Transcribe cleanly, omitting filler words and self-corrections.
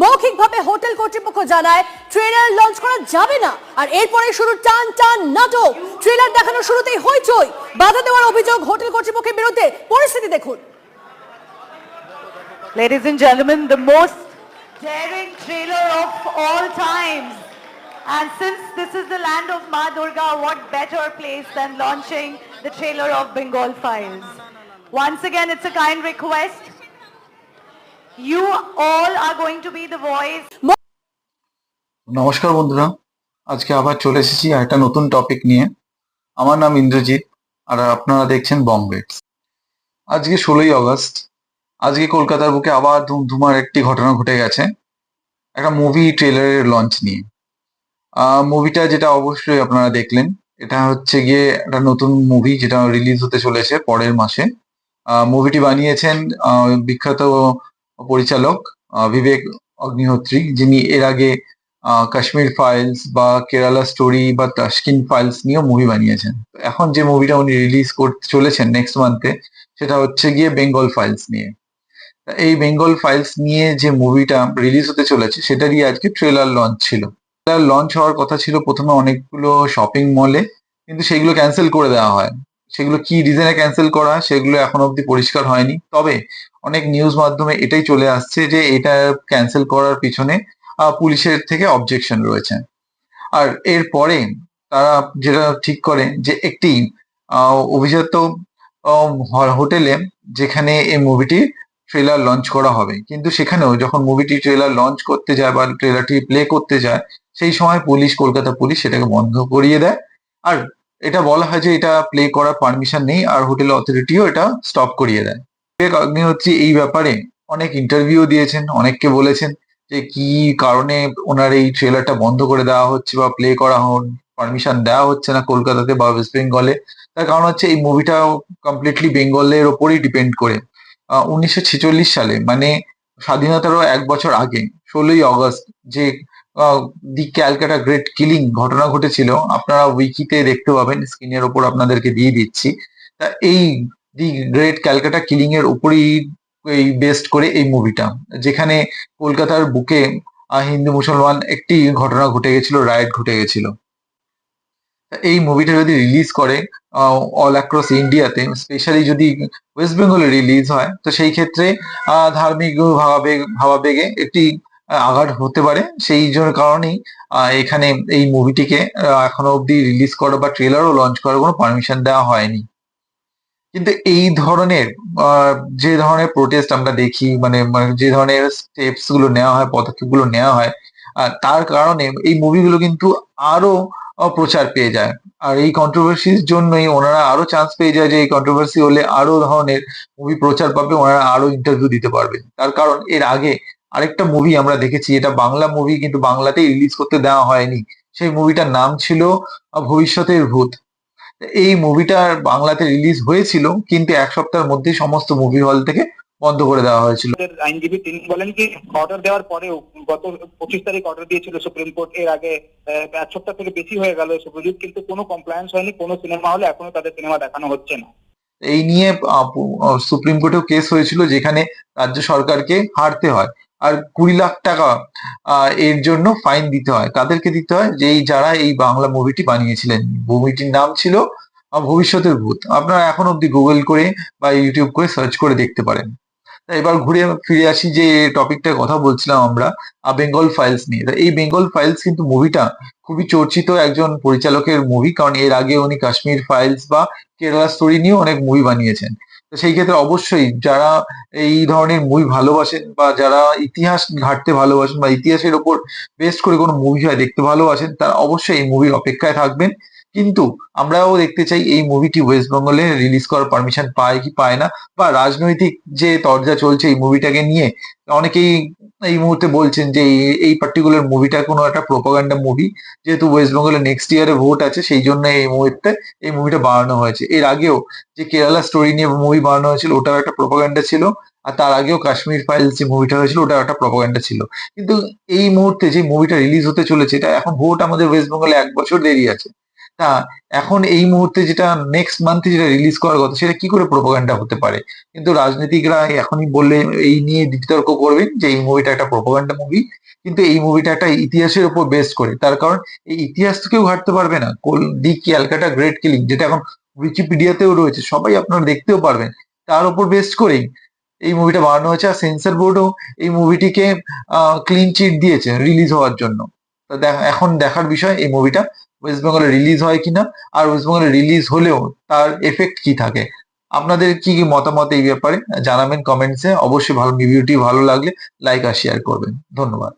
মৌখিকভাবে হোটেল কর্তৃপক্ষ জানায় ট্রেলার লঞ্চ করা যাবে না। আর এরপরে শুরু টান টান নাটক। ট্রেলার দেখানোর শুরুতেই হইচই, বাধা দেওয়ার অভিযোগ হোটেল কর্তৃপক্ষের বিরুদ্ধে। পরিস্থিতি দেখুন। Ladies and gentlemen, the most daring trailer of all times. And since this is the land of Ma Durga, what better place than launching the trailer of Bengal Files? Once again, it's a kind request. You all are going to be the voice. নমস্কার বন্ধুরা, আজকে আবার চলে এসেছি একটা নতুন topic নিয়ে। আমার নাম ইন্দ্রজিৎ আর আপনারা দেখছেন বম্বেটস। আজকে 16ই আগস্ট। আজকে কলকাতার বুকে আবার ধুমধুমার একটি ঘটনা ঘটে গেছে, একটা মুভি ট্রেলারের লঞ্চ নিয়ে। মুভিটা যেটা অবশ্যই আপনারা দেখলেন, এটা হচ্ছে গিয়ে একটা নতুন মুভি যেটা রিলিজ হতে চলেছে পরের মাসে। মুভিটি বানিয়েছেন বিখ্যাত পরিচালক বিবেক অগ্নিহোত্রী, যিনি এর আগে কাশ্মীর ফাইলস বা কেরালা স্টোরি বা তাস্কিন ফাইলস নিয়েও মুভি বানিয়েছেন। এখন যে মুভিটা উনি রিলিজ করতে চলেছেন নেক্সট মান্থে, সেটা হচ্ছে গিয়ে বেঙ্গল ফাইলস নিয়ে। এই বেঙ্গল ফাইলস নিয়ে যে মুভিটা রিলিজ হতে চলেছে সেটারই আজকে ট্রেলার লঞ্চ ছিল। ট্রেলার লঞ্চ হওয়ার কথা ছিল প্রথমে অনেকগুলো শপিং মলে, কিন্তু সেগুলো ক্যান্সেল করে দেওয়া হয়। সেগুলো কি রিজনে ক্যান্সেল করা সেগুলো এখন অবধি পরিষ্কার হয়নি। তবে অনেক নিউজ মাধ্যমে এটাই চলে আসছে যে এটা ক্যান্সেল করার পিছনে পুলিশের থেকে অবজেকশন রয়েছে। আর এরপরে তারা যেটা ঠিক করে যে একটি অভিজাত হোটেলে যেখানে এই মুভিটি ট্রেলার লঞ্চ করা হবে, কিন্তু সেখানেও যখন মুভিটি ট্রেলার লঞ্চ করতে যায় বা ট্রেলারটি প্লে করতে যায়, সেই সময় কলকাতা পুলিশ সেটাকে বন্ধ করিয়ে দেয়। আর এটা বলা হয় যে এটা প্লে করার পারমিশন নেই, আর হোটেল অথরিটিও এটা স্টপ করিয়ে দেয়। বিবেক অগ্নিহোত্রী এই ব্যাপারে অনেক ইন্টারভিউ দিয়েছেন, অনেককে বলেছেন যে কি কারণে ওনার এই ট্রেলারটা বন্ধ করে দেওয়া হচ্ছে বা প্লে করা পারমিশন দেওয়া হচ্ছে না কলকাতাতে বা ওয়েস্ট বেঙ্গলে। তার কারণ হচ্ছে এই মুভিটা কমপ্লিটলি বেঙ্গলের ওপরই ডিপেন্ড করে। 1946 সালে, মানে স্বাধীনতারও 1 বছর আগে, 16ই আগস্ট যে দি ক্যালকাটা গ্রেট কিলিং ঘটনা ঘটেছিল, আপনারা উইকিতে দেখতে পাবেন, স্ক্রিনের ওপর আপনাদেরকে দিয়ে দিচ্ছি। তা এই দি গ্রেট ক্যালকাটা কিলিং এর উপরই এই বেস্ট করে এই মুভিটা, যেখানে কলকাতার বুকে হিন্দু মুসলমান একটি ঘটনা ঘটে গেছিল, রাইট ঘটে গেছিল। এই মুভিটা যদি রিলিজ করে অল অ্যাক্রস ইন্ডিয়াতে, স্পেশালি যদি ওয়েস্ট বেঙ্গলে রিলিজ হয়, তো সেই ক্ষেত্রে ধার্মিক ভাবাবেগে একটি আঘাত হতে পারে। সেই জন্য কারণেই এখানে এই মুভিটিকে এখনো অবধি রিলিজ করা বা ট্রেলারও লঞ্চ করার কোনো পারমিশন দেওয়া হয়নি। কিন্তু এই ধরনের যে ধরনের প্রোটেস্ট আমরা দেখি, মানে যে ধরনের স্টেপস গুলো নেওয়া হয়, পদক্ষেপ গুলো নেওয়া হয়, তার কারণে এই মুভিগুলো কিন্তু আরো প্রচার পেয়ে যায়। আর এই কন্ট্রোভার্সির জন্যই ওনারা আরো চান্স পেয়ে যায় যে এই কন্ট্রোভার্সি হলে আরো ধরনের মুভি প্রচার পাবে, ওনারা আরো ইন্টারভিউ দিতে পারবে। তার কারণ এর আগে আরেকটা মুভি আমরা দেখেছি, এটা বাংলা মুভি, কিন্তু বাংলাতেই রিলিজ করতে দেওয়া হয়নি। সেই মুভিটার নাম ছিল ভবিষ্যতের ভূত। এই মুভিটা বাংলাতে রিলিজ হয়েছিল, কিন্তু 1 সপ্তাহের মধ্যেই সমস্ত মুভি হল থেকে বন্ধ করে দেওয়া হয়েছিল। আইনজীবী তিনি বলেন কি, অর্ডার দেওয়ার পরেও গত 25 তারিখ অর্ডার দিয়েছিল সুপ্রিম কোর্ট, এর আগে 1 সপ্তাহ থেকে বেশি হয়ে গেল সুপ্রিম, কিন্তু কোনো কমপ্লায়েন্স হয়নি, কোনো সিনেমা হলে এখনো তাদের সিনেমা দেখানো হচ্ছে না। এই নিয়ে সুপ্রিম কোর্টেও কেস হয়েছিল, যেখানে রাজ্য সরকারকে হারতে হয় আর 20 লাখ টাকা এর জন্য ফাইন দিতে হয়। কাদেরকে দিতে হয়? যারা এই বাংলা মুভিটি বানিয়েছিলেন। মুভিটির নাম ছিল ভবিষ্যতের ভূত। আপনারা এখন অব্দি গুগল করে বা ইউটিউব করে সার্চ করে দেখতে পারেন। এবার ঘুরে ফিরে আসি যে টপিকটার কথা বলছিলাম আমরা, বেঙ্গল ফাইলস নিয়ে। এই বেঙ্গল ফাইলস কিন্তু মুভিটা খুবই চর্চিত একজন পরিচালকের মুভি, কারণ এর আগে উনি কাশ্মীর ফাইলস বা কেরালা স্টোরি নিয়ে অনেক মুভি বানিয়েছেন। তো সেই ক্ষেত্রে অবশ্যই যারা এই ধরনের মুভি ভালোবাসেন বা যারা ইতিহাস ঘাঁটতে ভালোবাসেন বা ইতিহাসের ওপর বেস্ট করে কোনো মুভি হয় দেখতে ভালোবাসেন, তারা অবশ্যই এই মুভির অপেক্ষায় থাকবেন। কিন্তু আমরাও দেখতে চাই এই মুভিটি ওয়েস্ট বেঙ্গলে রিলিজ করার পারমিশন পায় কি পায় না, বা রাজনৈতিক যে তরজা চলছে এই মুভিটাকে নিয়ে, অনেকেই এই মুহূর্তে বলছেন যে এই পার্টিকুলার মুভিটা কোনো একটা প্রোপাগান্ডা মুভি, যেহেতু ওয়েস্ট বেঙ্গলে নেক্সট ইয়ারে ভোট আছে, সেই জন্য এই মুহূর্তে এই মুভিটা বানানো হয়েছে। এর আগেও যে কেরালা স্টোরি নিয়ে মুভি বানানো হয়েছিল, ওটাও একটা প্রোপাগান্ডা ছিল। আর তার আগেও কাশ্মীর ফাইলস যে মুভিটা হয়েছিল, ওটাও একটা প্রোপাগান্ডা ছিল। কিন্তু এই মুহূর্তে যে মুভিটা রিলিজ হতে চলেছে, এটা এখন ভোট আমাদের ওয়েস্ট বেঙ্গলে 1 বছর দেরি আছে। তা এখন এই মুহূর্তে যেটা নেক্সট মান্থে যেটা রিলিজ করার কথা সেটা কি করে প্রোপাগান্ডা হতে পারে? কিন্তু রাজনীতিকরা এখনই বললে এই নিয়ে বিতর্ক করবেন যে এই মুভিটা একটা প্রোপাগান্ডা মুভি, কিন্তু এই মুভিটা একটা ইতিহাসের উপর বেস করে। তার কারণ এই ইতিহাস তো কেউ ঘাটতে পারবে না। দি ক্যালকাটা গ্রেট কিলিং যেটা এখন উইকিপিডিয়াতেও রয়েছে, সবাই আপনারা দেখতেও পারবেন, তার উপর বেস করেই এই মুভিটা বানানো হয়েছে। আর সেন্সর বোর্ডও এই মুভিটিকে ক্লিন চিট দিয়েছে রিলিজ হওয়ার জন্য। তো এখন দেখার বিষয় এই মুভিটা ওয়েস্ট বেঙ্গলে রিলিজ হয় কিনা, আর ওয়েস্ট বেঙ্গলে রিলিজ হলেও তার এফেক্ট কি থাকে। আপনাদের কি কি মতামত এই ব্যাপারে জানাবেন কমেন্টসে। অবশ্যই ভিডিওটি ভালো লাগলে লাইক আর শেয়ার করবেন। ধন্যবাদ।